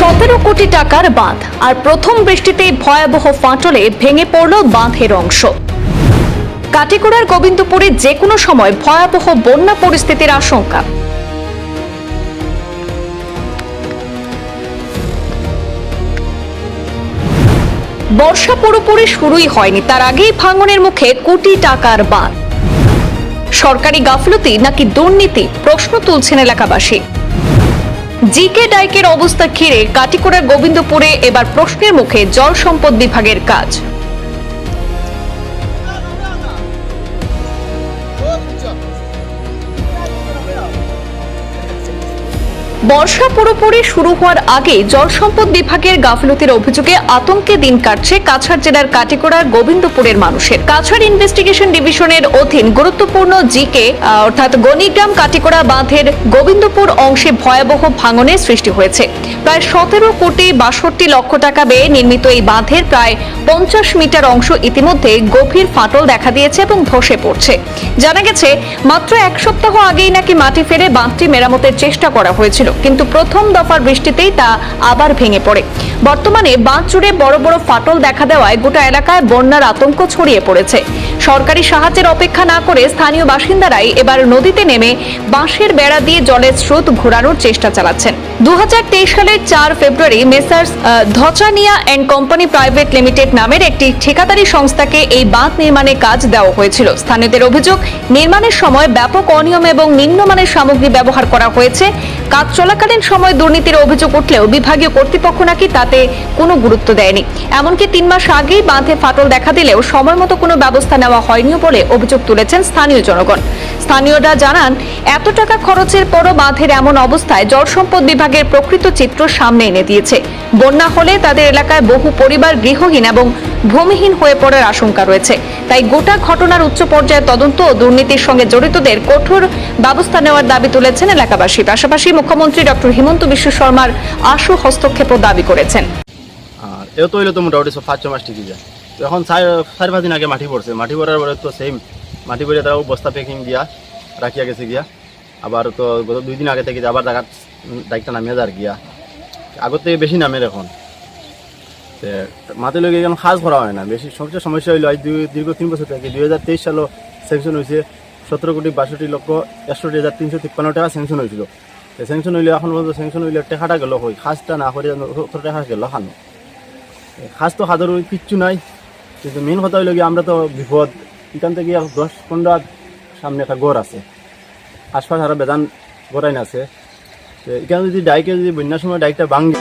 17 কোটি টাকার বাঁধ আর প্রথম বৃষ্টিতেই ভয়াবহ ফাটলে ভেঙে পড়ল বাঁধের অংশ। কাটিগড়ার গোবিন্দপুরে যে কোনো সময় ভয়াবহ বন্যা পরিস্থিতির আশঙ্কা। বর্ষা পুরোপুরি শুরুই হয়নি, তার আগেই ভাঙনের মুখে কোটি টাকার বাঁধ। সরকারি গাফলতি নাকি দুর্নীতি, প্রশ্ন তুলছেন এলাকাবাসী। জিকে ডাইকের অবস্থা ঘিরে কাটিগড়ার গোবিন্দপুরে এবার প্রশ্নের মুখে জল সম্পদ বিভাগের কাজ। বর্ষা পুরোপুরি শুরু হওয়ার আগে জল সম্পদ বিভাগের গাফিলতির অভিযোগে আতঙ্কে দিন কাটছে কাছাড় জেলার কাটিগড়ার গোবিন্দপুরের মানুষের। কাছাড় ইনভেস্টিগেশন ডিভিশনের অধীন গুরুত্বপূর্ণ জিকে অর্থাৎ গণিগ্রাম কাটিগড়া বাঁধের গোবিন্দপুর অংশে ভয়াবহ ভাঙনের সৃষ্টি হয়েছে। প্রায় 17 কোটি 62 লক্ষ টাকা ব্যয়ে নির্মিত এই বাঁধের প্রায় 50 মিটার অংশ ইতিমধ্যে গভীর ফাটল দেখা দিয়েছে এবং ধসে পড়ছে। জানা গেছে মাত্র এক সপ্তাহ আগেই নাকি মাটি ফেলে বাঁধটি মেরামতের চেষ্টা করা হয়েছিল, কিন্তু প্রথম দফার বৃষ্টিতেই তা আবার ভেঙে পড়ে। বর্তমানে বাঁধ জুড়ে বড় বড় ফাটল দেখা দেওয়ায় গোটা এলাকায় বন্যার আতঙ্ক ছড়িয়ে পড়েছে। সরকারি সাহায্যের অপেক্ষা না করে স্থানীয় বাসিন্দারাই এবার নদীতে নেমে বাঁশের বেড়া দিয়ে জলের স্রোত ঘোরানোর চেষ্টা চালাচ্ছেন। 2023 সালের 4 February Messrs Dhachania and company private limited নামের একটি ঠিকাদারি সংস্থাকে এই বাঁধ নির্মাণের কাজ দেওয়া হয়েছিল। স্থানীয়দের অভিযোগ, নির্মাণের সময় ব্যাপক অনিয়ম এবং নিম্নমানের সামগ্রী ব্যবহার করা হয়েছে। কাজ চলাকালীন সময় দুর্নীতির অভিযোগ উঠলেও বিভাগীয় কর্তৃপক্ষ নাকি তাতে কোনো গুরুত্ব দেয়নি। এমনকি 3 মাস আগেই বাঁধে ফাটল দেখা দিলেও সময় মতো কোনো ব্যবস্থা নেওয়া হয়নি বলে অভিযোগ তুলেছেন স্থানীয় জনগণ। স্থানীয়রা জানান, এত টাকা খরচের পরও বাঁধের এমন অবস্থায় জল সম্পদ বিভাগের প্রকৃত চিত্র সামনে এনে দিয়েছে। বন্যা হলে তাদের এলাকায় বহু পরিবার গৃহহীন এবং ভূমিহীন হয়ে পড়ার আশঙ্কা রয়েছে। তাই গোটা ঘটনার উচ্চ পর্যায়ে তদন্ত ও দুর্নীতির সঙ্গে জড়িতদের কঠোর ব্যবস্থা নেওয়ার দাবি তুলেছেন এলাকাবাসী। পাশাপাশি মুখ্যমন্ত্রী ডক্টর হিমন্ত বিশ্ব শর্মার আশু হস্তক্ষেপও দাবি করেছেন। আর এও তো হইলে তো মোটামুটি 5-6 মাস টিকে যায়। তো এখন 4-5 দিন আগে মাটি পড়ছে, মাটি পড়ার পরে তো সেম মাটি পড়ে তারা বস্তা প্যাকিং দিয়া রাখিয়া গেছে গিয়া। আবার তো গত 2 দিন আগে থেকে আবার ডাইকটা নামিয়ে যার গিয়া, আগর থেকে বেশি নামের এখন মাটি লগে এখন সাজ করা হয় না। বেশি সবচেয়ে সমস্যা হইল দীর্ঘ 3 বছর থেকে 2023 সালও স্যাংশন হয়েছে 17 কোটি 62 লক্ষ 61,353 টাকা স্যাংশন হয়েছিল। স্যাংশন হইলে এখন পর্যন্ত স্যাংশন হইলে টাকাটা গেল হই, খাজটা না করে 70 টাকা গেল খানো। খাজ তো খাদের কিচ্ছু নাই, কিন্তু মেন কথা হইল কি আমরা তো বিপদ। এখান থেকে 10-15 সামনে একটা গড় আছে, আশপাশ আরো বেদান গড়াইন আছে। এখানে যদি ডাইকে যদি বন্যার সময় ডাইকটা ভাঙে